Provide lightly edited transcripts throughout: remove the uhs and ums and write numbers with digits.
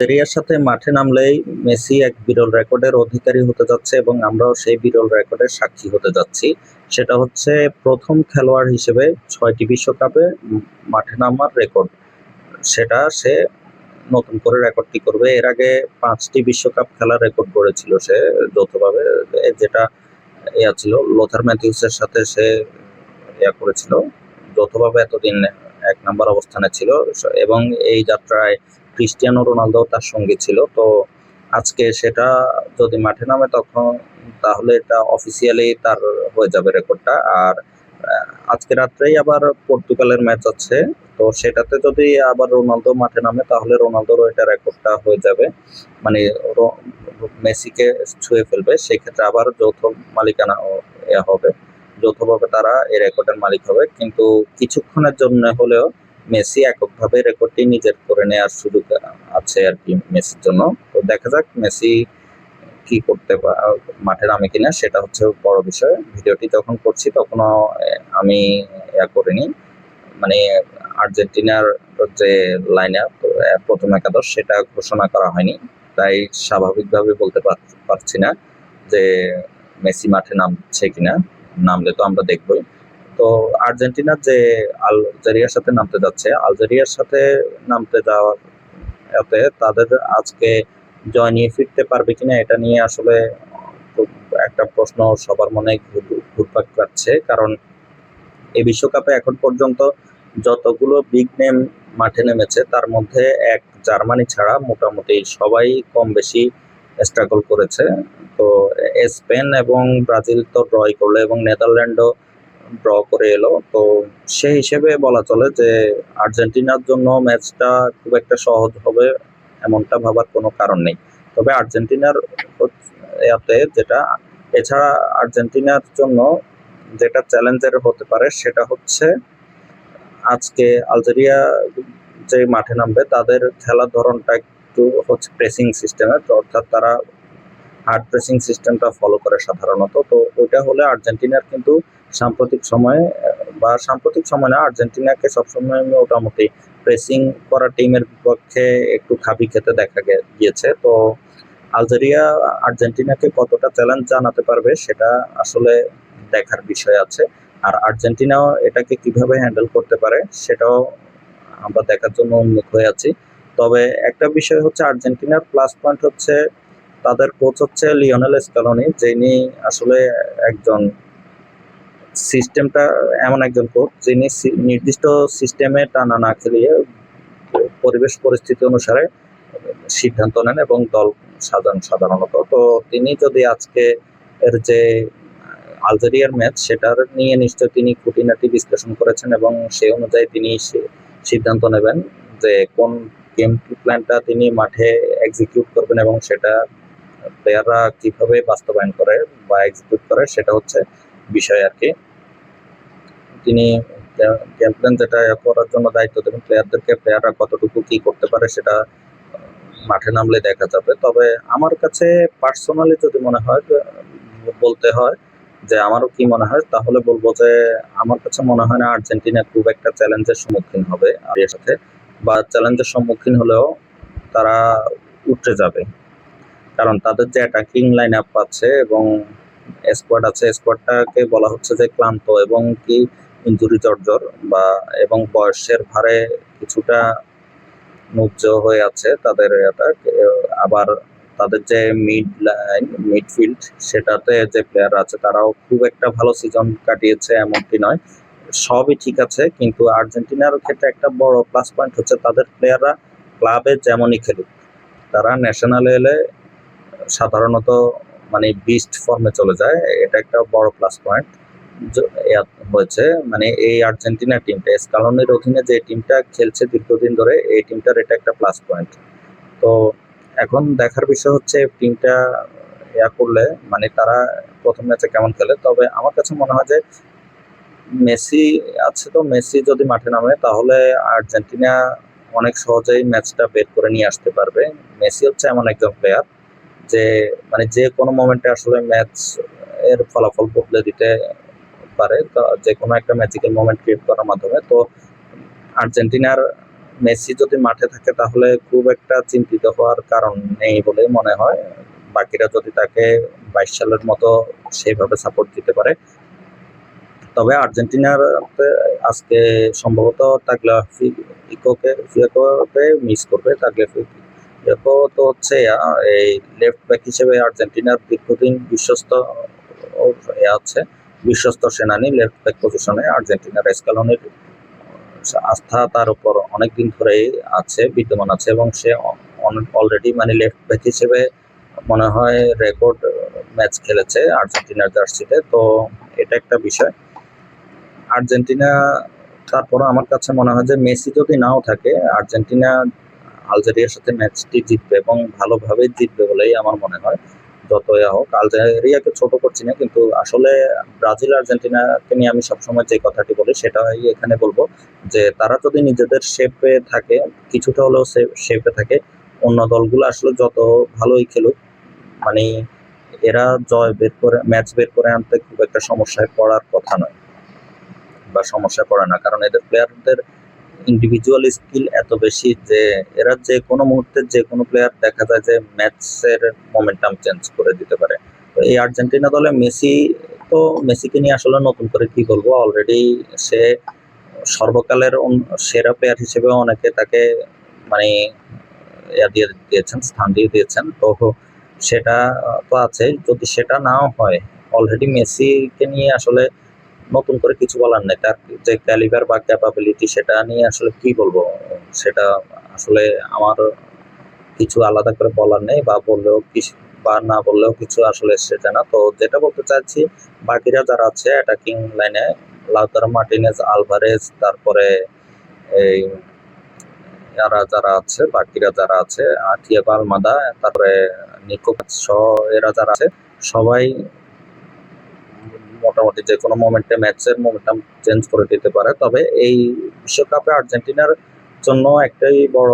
সেরিয়ার সাথে মাঠে নামলেই মেসি এক বিরল রেকর্ডের অধিকারী হতে যাচ্ছে এবং আমরাও সেই বিরল রেকর্ডের সাক্ষী হতে যাচ্ছি। সেটা হচ্ছে প্রথম খেলোয়াড় হিসেবে ৬টি বিশ্বকাপে মাঠে নামার রেকর্ড। সেটা সে নতুন করে রেকর্ডটি করবে। এর আগে ৫টি বিশ্বকাপ খেলার রেকর্ড গড়েছিল সে যৌথভাবে, যেটা ছিল লোথার ম্যাথিউসের সাথে সে করেছিল। যৌথভাবে এতদিন ১ নাম্বার অবস্থানে ছিল এবং এই যাত্রায় ক্রিস্টিয়ানো রোনালদো তার সঙ্গী ছিল। তো আজকে সেটা যদি মাঠে নামে তাহলে এটা অফিসিয়ালি তার হয়ে যাবে রেকর্ডটা। আর আজকে রাত্রেই আবার পর্তুগালের ম্যাচ আছে। তো সেটাতে যদি আবার রোনালদো মাঠে নামে তাহলে রোনালদোরও এটা রেকর্ডটা হয়ে যাবে। মানে মেসিকে ছুঁয়ে ফেলবে। সেক্ষেত্রে আবার যৌথ মালিকানা হবে। যৌথভাবে তারা এই রেকর্ডের মালিক হবে। কিন্তু কিছুক্ষণের জন্য হলেও মেসি এককভাবে রেকর্ডটি নিজের করে নেওয়ার সুযোগ আছে আর কি মেসির জন্য। তো দেখা যাক মেসি কি করতে মাঠে নামে কিনা, সেটা হচ্ছে বড় বিষয়। ভিডিওটি যখন করছি তখনও আমি করিনি, মানে আর্জেন্টিনার যে লাইন আপ প্রথম একাদশ সেটা ঘোষণা করা হয়নি, তাই স্বাভাবিকভাবে বলতে পারছি না যে মেসি মাঠে নামছে কিনা। নামলে তো আমরা দেখবই। তো আর্জেন্টিনার যে আলজেরিয়ার সাথে নামতে যাচ্ছে, আলজেরিয়ার সাথে নামতে যাওয়াতে তাদের আজকে জয় নিয়ে ফিরতে পারবে কিনা এটা নিয়ে আসলে একটা প্রশ্ন সবার মনে ঘুরপাক খাচ্ছে। কারণ এই বিশ্বকাপে এখন পর্যন্ত যতগুলো বিগ নেম মাঠে নেমেছে তার মধ্যে এক জার্মানি ছাড়া মোটামুটি সবাই কম বেশি স্ট্রাগল করেছে। তো স্পেন এবং ব্রাজিল তো ড্রই করলো এবং নেদারল্যান্ডও ড্র করে এলো। তো সেই হিসেবে বলা চলে যে আর্জেন্টিনার জন্য ম্যাচটা খুব একটা সহজ হবে এমনটা ভাবার কোনো কারণ নেই। তবে আর্জেন্টিনার এছাড়া আর্জেন্টিনার জন্য যেটা চ্যালেঞ্জের হতে পারে সেটা হচ্ছে আজকে আলজেরিয়া যে মাঠে নামবে তাদের খেলার ধরনটা একটু হচ্ছে প্রেসিং সিস্টেমের, অর্থাৎ তারা হার্ড প্রেসিং সিস্টেমটা ফলো করে সাধারণত। তো ওইটা হলে আর্জেন্টিনার কিন্তু সাম্প্রতিক সময়ে না, আর্জেন্টিনাকে সবসময় মোটামুটি প্রেসিং করা টিমের বিপক্ষে একটু খাবি খেতে দেখা গিয়েছে। তো আলজেরিয়া আর্জেন্টিনাকে কতটা চ্যালেঞ্জ জানাতে পারবে সেটা আসলে দেখার বিষয় আছে। আর আর্জেন্টিনাও এটাকে কিভাবে হ্যান্ডেল করতে পারে সেটাও আমরা দেখার জন্য উন্মুখ হয়ে আছি। তবে একটা বিষয় হচ্ছে আর্জেন্টিনার প্লাস পয়েন্ট হচ্ছে তাদের কোচ হচ্ছে লিওনেল স্ক্যালোনি, যিনি আসলে একজন এমন একজন কোচ যিনি নির্দিষ্ট সিস্টেমে টানা না খেলিয়ে পরিবেশ পরিস্থিতি অনুসারে সিদ্ধান্ত নেন এবং দল সাজান সাধারণত। তো তিনি যদি আজকে এর যে আলজেরিয়ার ম্যাচ সেটার নিয়ে নিশ্চয় তিনি খুঁটিনাটি বিশ্লেষণ করেছেন এবং সেই অনুযায়ী তিনি সিদ্ধান্ত নেবেন যে কোন গেম প্ল্যানটা তিনি মাঠে এক্সিকিউট করবেন এবং সেটা প্লেয়াররা কিভাবে বাস্তবায়ন করে বা এক্সিকিউট করে সেটা হচ্ছে বিষয় আর কি। তিনি গেম প্ল্যান যেটা করার জন্য দায়িত্ব দেবেন প্লেয়ারদেরকে, প্লেয়াররা কতটুকু কি করতে পারে সেটা মাঠে নামলে দেখা যাবে। তবে আমার কাছে পার্সোনালি যদি বলতে হয় যে আমারও কি মনে হয়, তাহলে বলবো যে আমার কাছে মনে হয় না আর্জেন্টিনা খুব একটা চ্যালেঞ্জের সম্মুখীন হবে এর সাথে, বা চ্যালেঞ্জের সম্মুখীন হলেও তারা উঠে যাবে। কারণ তাদের যে অ্যাটাকিং লাইন আপ আছে এবং স্কোয়াড আছে, স্কোয়াডটাকে বলা হচ্ছে যে ক্লান্ত এবং কি ইনজুরি জর্জর এবং বয়সের ভারে কিছুটা নুজ্জ হয়ে আছে তাদের অ্যাটাক। আবার তাদের যে মিডফিল্ড সেটাতে যে প্লেয়ার আছে তারাও খুব একটা ভালো সিজন কাটিয়েছে এমনটি নয়। সবই ঠিক আছে, কিন্তু আর্জেন্টিনার ক্ষেত্রে একটা বড় প্লাস পয়েন্ট হচ্ছে তাদের প্লেয়াররা ক্লাবে যেমনই খেলুক তারা ন্যাশনালে এলে সাধারণত মানে বিস্ট ফর্মে চলে যায়। এটা একটা বড় প্লাস পয়েন্ট হয়েছে। মানে এই আর্জেন্টিনা টিমটা স্কালোনির অধীনে যে টিমটা খেলছে দীর্ঘদিন ধরে, এই টিমটার এটা একটা প্লাস পয়েন্ট। তো এখন দেখার বিষয় হচ্ছে টিমটা করলে মানে তারা প্রথম ম্যাচে কেমন খেলে। তবে আমার কাছে মনে হয় যে মেসি আছে, তো মেসি যদি মাঠে নামে তাহলে আর্জেন্টিনা অনেক সহজেই ম্যাচটা বের করে নিয়ে আসতে পারবে। মেসি হচ্ছে এমন একজন প্লেয়ার যে মানে যে কোনো মোমেন্টে আসলে ম্যাচ এর ফলাফল বদলে দিতে পারে, তো যে কোনো একটা ম্যাজিক্যাল মোমেন্ট ক্রিয়েট করার মাধ্যমে। তো আর্জেন্টিনার মেসি যদি মাঠে থাকে তাহলে খুব একটা চিন্তিত হওয়ার কারণ নেই বলে মনে হয়। বাকিরা যদি তাকে 22 সালের মতো সেইভাবে সাপোর্ট দিতে পারে। তবে আর্জেন্টিনার আজকে সম্ভবত ফিয়াকোকে মিস করবে। ফিয়াকো তো হচ্ছে এই লেফট ব্যাক হিসেবে আর্জেন্টিনার দীর্ঘদিন বিশ্বস্ত সেনানী লেফট ব্যাক পজিশনে। আর্জেন্টিনার স্ক্যালোনির আস্থা তার উপর অনেকদিন ধরেই বিদ্যমান আছে এবং সে অলরেডি মানে লেফট ব্যাক হিসেবে মনে হয় রেকর্ড ম্যাচ খেলেছে আর্জেন্টিনার জার্সিতে। তো এটা একটা বিষয়। আর্জেন্টিনা তারপরে আমার কাছে মনে হয় যে মেসি যদি নাও থাকে, আর্জেন্টিনা আলজেরিয়ার সাথে ম্যাচটি জিতবে এবং ভালোভাবে জিতবে বলেই আমার মনে হয়। যতই হোক, আলজেরিয়াকে ছোট করছি না, কিন্তু আসলে ব্রাজিল আর্জেন্টিনাকে নিয়ে আমি সবসময় যে কথাটি বলি সেটাই এখানে বলবো, যে তারা যদি নিজেদের শেপে থাকে, কিছুটা হলেও শেপে থাকে, অন্য দলগুলো আসলে যত ভালোই খেলুক, মানে এরা ম্যাচ বের করে আনতে খুব একটা সমস্যায় পড়ার কথা নয় বা সমস্যায় পড়ে না, কারণ এদের প্লেয়ারদের ইন্ডিভিজুয়াল স্কিল এত বেশি যে এরা যে কোনো মুহূর্তে যে কোনো প্লেয়ার দেখা যায় যে ম্যাচের মোমেন্টাম চেঞ্জ করে দিতে পারে। তো এই আর্জেন্টিনা দলে মেসিকে নিয়ে আসলে নতুন করে কি বলবো, অলরেডি সে সর্বকালের সেরা প্লেয়ার হিসেবে অনেকে তাকে মানে স্থান দিয়ে দিয়েছেন। তো সেটা তো আছে, যদি সেটা নাও হয়, অলরেডি মেসিকে নিয়ে আসলে নতুন করে কিছু বলার নেই। তার যে ক্যালিবার বা ক্যাপাবিলিটি সেটা নিয়ে আসলে কি বলবো, সেটা আসলে আমার কিছু আলাদা করে বলার নেই, বা বললেও কিছু বা না বললেও কিছু আসলে সেটা না। তো যেটা বলতে চাচ্ছি, বাকিরা যারা আছে অ্যাটাকিং লাইনে, লাউতারো মার্টিনেজ, আলভারেজ, তারপরে এই বাকিরা যারা আছে, থিয়াগো আলমাদা, তারপরে নিকো সহ এরা যারা আছে, সবাই মোটামুটি যে কোনো মোমেন্টে ম্যাচের মোমেন্টাম চেঞ্জ করে দিতে পারে। তবে এই বিশ্বকাপে আর্জেন্টিনার জন্য একটাই বড়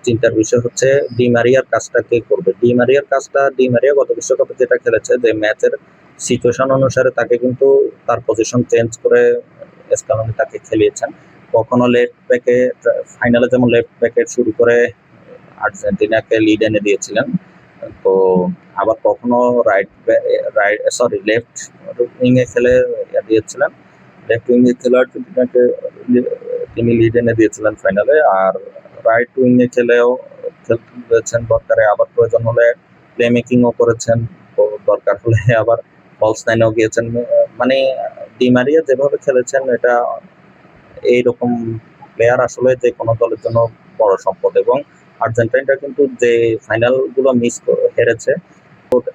চিন্তার বিষয় হচ্ছে ডি মারিয়ার কাজটা কে করবে। ডি মারিয়া গত বিশ্বকাপে যেটা খেলেছে, যে ম্যাচের সিচুয়েশন অনুসারে তাকে কিন্তু তার পজিশন চেঞ্জ করে স্ক্যালোনি তাকে খেলিয়েছেন। কখনো লেফট ব্যাকে, ফাইনালে যেমন লেফট ব্যাকে শুরু করে আর্জেন্টিনাকে লিড এনে দিয়েছিলেন। তো আবার কখনো লেফট উইংয়ে খেলে দিয়েছিলেন, লেফট উইংয়ে খেলে আর্জেন্টিনাকে তিনি লিড এনে দিয়েছিলেন ফাইনালে। আর রাইট উইংয়ে খেলেও খেলতেছেন দরকারে, আবার প্রয়োজন হলে প্লে মেকিংও করেছেন, দরকার হলে আবার ফলস নাইনেও গিয়েছেন। মানে ডি মারিয়া যেভাবে খেলেছেন, এটা এইরকম প্লেয়ার আসলে যে কোনো দলের জন্য বড় সম্পদ। এবং আর্জেন্টিনাটা কিন্তু যে ফাইনাল গুলো হেরেছে,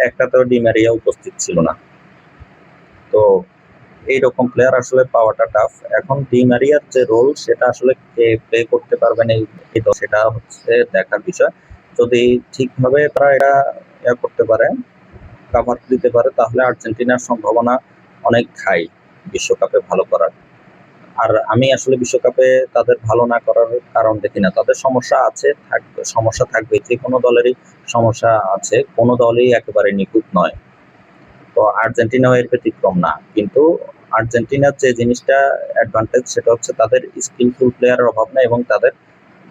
একটাতেও ডি মারিয়া উপস্থিত ছিল না। তো এইরকম প্লেয়ার আসলে পাওয়াটা টাফ। এখন ডি মারিয়ার যে রোল, সেটা আসলে কে প্লে করতে পারবেন সেটা হচ্ছে দেখার বিষয়। যদি ঠিকভাবে তারা এটা করতে পারে, কাভার দিতে পারে, তাহলে আর্জেন্টিনার সম্ভাবনা অনেক হাই বিশ্বকাপে ভালো করার। আর আমি আসলে বিশ্বকাপে তাদের ভালো না করার কারণ দেখি না। তাদের সমস্যা থাকবে, যে কোনো দলেরই সমস্যা আছে, কোনো দলই একেবারে নিখুঁত নয়। তো আর্জেন্টিনাও এর ব্যতিক্রম না। কিন্তু আর্জেন্টিনার যে জিনিসটা অ্যাডভান্টেজ, সেটা হচ্ছে তাদের স্কিলফুল প্লেয়ারের অভাব নেই, এবং তাদের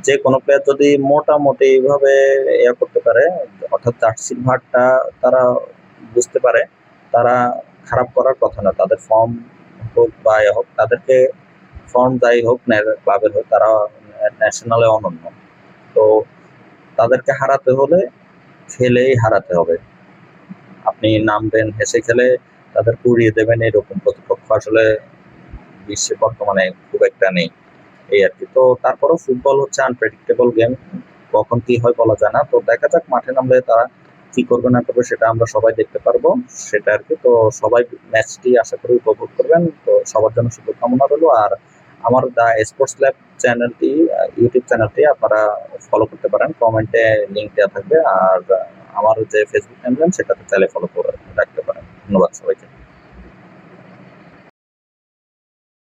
যে কোনো প্লেয়ার যদি মোটামুটি এইভাবে করতে পারে, অর্থাৎ জার্সির ভারটা তারা বুঝতে পারে, তারা খারাপ করার কথা না। তাদের ফর্ম হোক বা হোক, তাদেরকে ফর্ম যাই হোক, ক্লাবের হোক, তারা ন্যাশনালে অনন্য। তো তাদেরকে হারাতে হলে খেলেই হারাতে হবে। আপনি নামবেন, হেসে খেলে তাদের উড়িয়ে দেবেন, এরকম প্রতিপক্ষ আসলে বিশ্বে বর্তমানে খুব একটা নেই, এই আর কি। তো তারপরও ফুটবল হচ্ছে আনপ্রেডিক্টেবল গেম, কখন কি হয় বলা যায় না। তো দেখা যাক, মাঠে নামলে তারা কি করবে না করবে সেটা আমরা সবাই দেখতে পারবো, সেটা আর কি। তো সবাই ম্যাচটি আশা করি উপভোগ করবেন। তো সবার জন্য শুভকামনা রইলো। আর আমার দা স্পোর্টস ল্যাব চ্যানেলটি, ইউটিউব চ্যানেলটি আপনারা ফলো করতে পারেন, কমেন্টে লিঙ্ক দেওয়া থাকবে। আর আমার যে ফেসবুক চ্যানেল, সেটাতে চাইলে ফলো করে রাখতে পারেন। ধন্যবাদ সবাইকে।